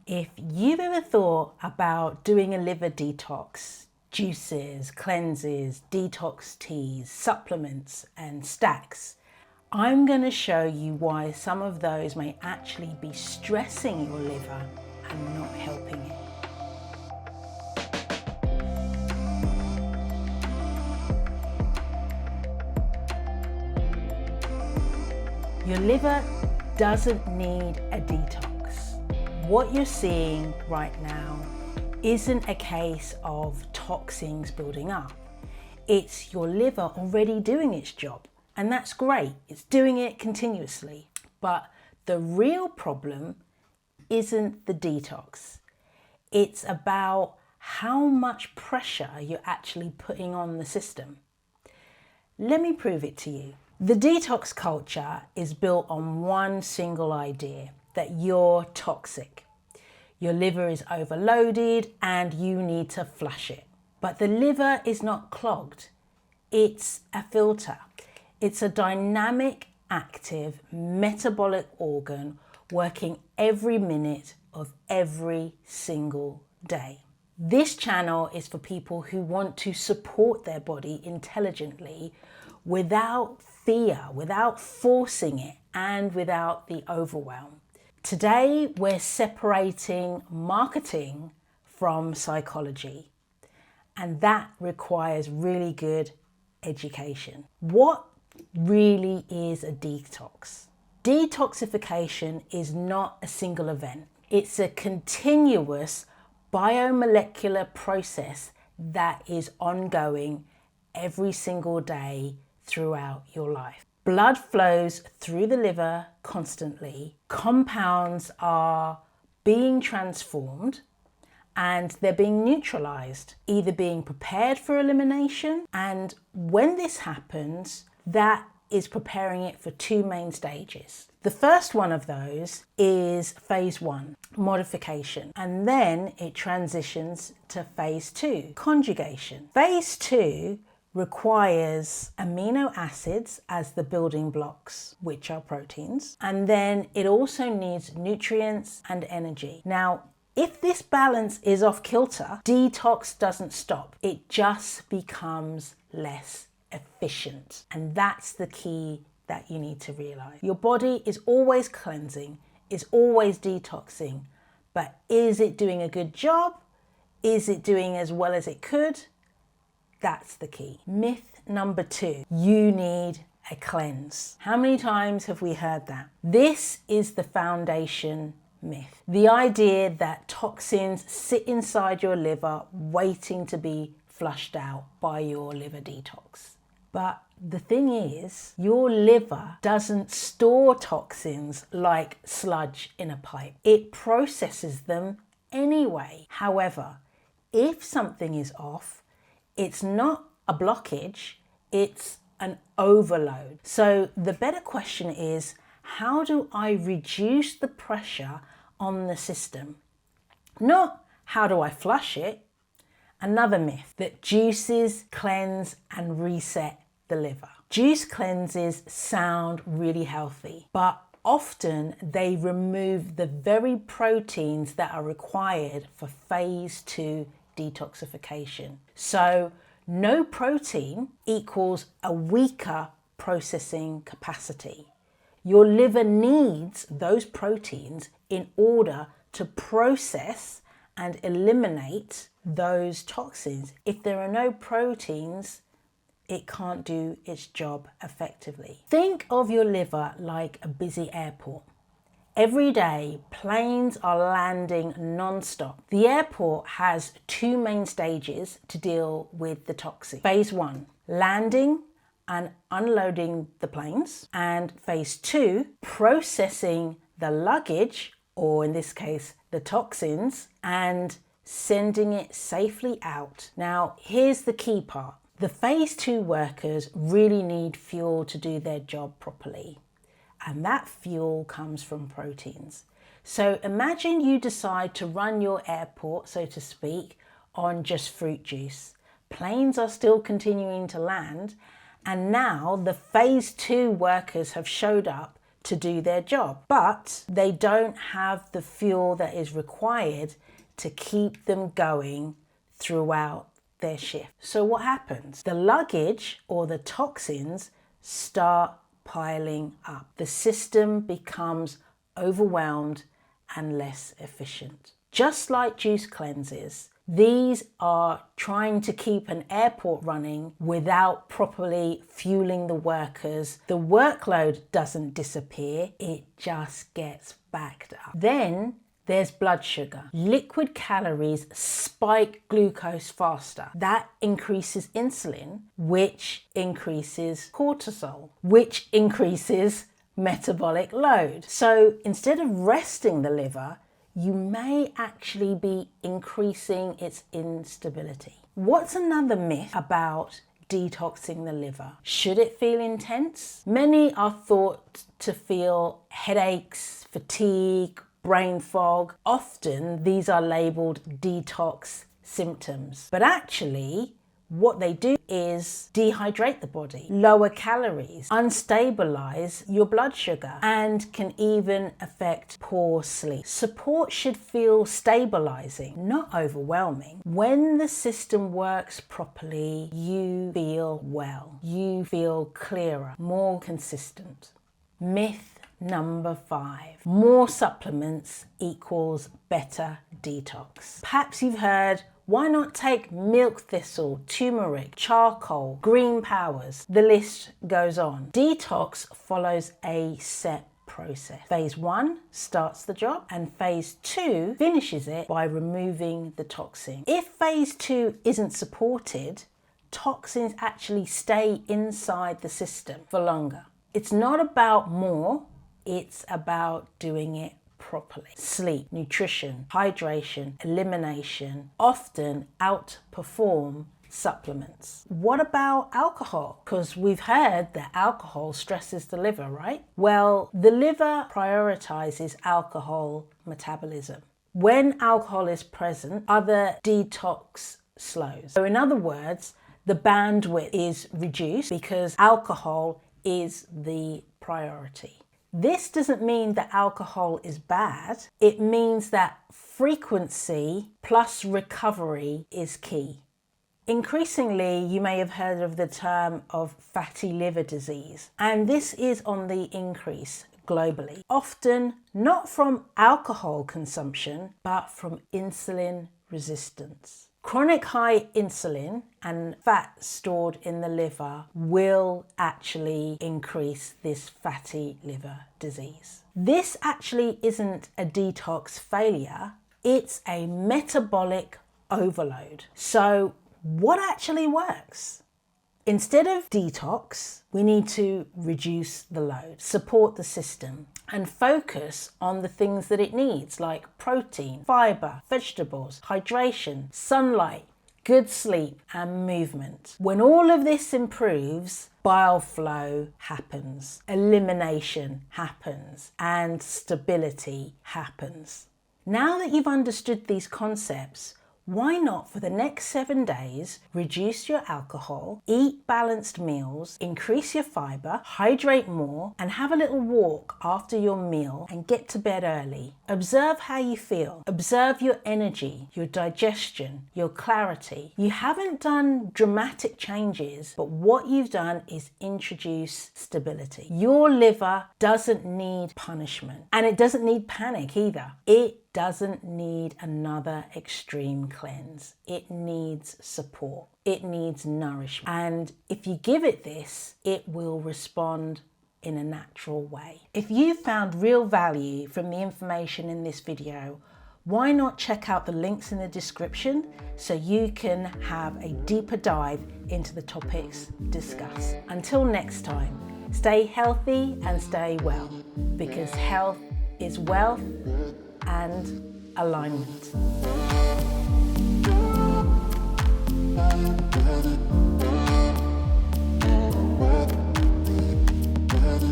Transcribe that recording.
If you've ever thought about doing a liver detox, juices, cleanses, detox teas, supplements and stacks, I'm going to show you why some of those may actually be stressing your liver and not helping it. Your liver doesn't need a detox. What you're seeing right now isn't a case of toxins building up. It's your liver already doing its job, and that's great. It's doing it continuously. But the real problem isn't the detox. It's about how much pressure you're actually putting on the system. Let me prove it to you. The detox culture is built on one single idea, that you're toxic. Your liver is overloaded and you need to flush it. But the liver is not clogged. It's a filter. It's a dynamic, active, metabolic organ working every minute of every single day. This channel is for people who want to support their body intelligently without fear, without forcing it, and without the overwhelm. Today, we're separating marketing from psychology, and that requires really good education. What really is a detox? Detoxification is not a single event. It's a continuous biomolecular process that is ongoing every single day throughout your life. Blood flows through the liver constantly. Compounds are being transformed and they're being neutralized, either being prepared for elimination. And when this happens, that is preparing it for two main stages. The first one of those is phase 1, modification, and then it transitions to phase 2, conjugation. Phase 2 requires amino acids as the building blocks, which are proteins, and then it also needs nutrients and energy. Now, if this balance is off kilter, detox doesn't stop. It just becomes less efficient. And that's the key that you need to realize. Your body is always cleansing, is always detoxing, but is it doing a good job? Is it doing as well as it could? That's the key. Myth number 2, you need a cleanse. How many times have we heard that? This is the foundation myth. The idea that toxins sit inside your liver waiting to be flushed out by your liver detox. But the thing is, your liver doesn't store toxins like sludge in a pipe. It processes them anyway. However, if something is off, it's not a blockage, it's an overload. So the better question is, how do I reduce the pressure on the system? Not how do I flush it? Another myth, that juices cleanse and reset the liver. Juice cleanses sound really healthy, but often they remove the very proteins that are required for phase 2 detoxification. So no protein equals a weaker processing capacity. Your liver needs those proteins in order to process and eliminate those toxins. If there are no proteins, it can't do its job effectively. Think of your liver like a busy airport. Every day, planes are landing non-stop. The airport has two main stages to deal with the toxin. Phase 1, landing and unloading the planes. And phase 2, processing the luggage, or in this case, the toxins, and sending it safely out. Now, here's the key part. The phase 2 workers really need fuel to do their job properly. And that fuel comes from proteins. So imagine you decide to run your airport, so to speak, on just fruit juice. Planes are still continuing to land, and now the phase 2 workers have showed up to do their job, but they don't have the fuel that is required to keep them going throughout their shift. So what happens? The luggage or the toxins start piling up. The system becomes overwhelmed and less efficient. Just like juice cleanses, these are trying to keep an airport running without properly fueling the workers. The workload doesn't disappear, it just gets backed up. Then there's blood sugar. Liquid calories spike glucose faster. That increases insulin, which increases cortisol, which increases metabolic load. So instead of resting the liver, you may actually be increasing its instability. What's another myth about detoxing the liver? Should it feel intense? Many are thought to feel headaches, fatigue, brain fog. Often these are labeled detox symptoms, but actually what they do is dehydrate the body, lower calories, unstabilize your blood sugar, and can even affect poor sleep. Support should feel stabilizing, not overwhelming. When the system works properly, you feel well, you feel clearer, more consistent. Myth number 5, more supplements equals better detox. Perhaps you've heard, why not take milk thistle, turmeric, charcoal, green powers? The list goes on. Detox follows a set process. Phase 1 starts the job and phase 2 finishes it by removing the toxin. If phase 2 isn't supported, toxins actually stay inside the system for longer. It's not about more, it's about doing it properly. Sleep, nutrition, hydration, elimination often outperform supplements. What about alcohol? Because we've heard that alcohol stresses the liver, right? Well, the liver prioritizes alcohol metabolism. When alcohol is present, other detox slows. So in other words, the bandwidth is reduced because alcohol is the priority. This doesn't mean that alcohol is bad. It means that frequency plus recovery is key. Increasingly, you may have heard of the term of fatty liver disease, and this is on the increase globally. Often not from alcohol consumption, but from insulin resistance. Chronic high insulin and fat stored in the liver will actually increase this fatty liver disease. This actually isn't a detox failure, it's a metabolic overload. So what actually works? Instead of detox, we need to reduce the load, support the system, and focus on the things that it needs, like protein, fiber, vegetables, hydration, sunlight, good sleep, and movement. When all of this improves, bile flow happens, elimination happens, and stability happens. Now that you've understood these concepts, why not for the next 7 days, reduce your alcohol, eat balanced meals, increase your fiber, hydrate more, and have a little walk after your meal and get to bed early. Observe how you feel. Observe your energy, your digestion, your clarity. You haven't done dramatic changes, but what you've done is introduce stability. Your liver doesn't need punishment, and it doesn't need panic either. It doesn't need another extreme cleanse. It needs support. It needs nourishment. And if you give it this, it will respond in a natural way. If you found real value from the information in this video, why not check out the links in the description so you can have a deeper dive into the topics discussed. Until next time, stay healthy and stay well, because health is wealth and alignment.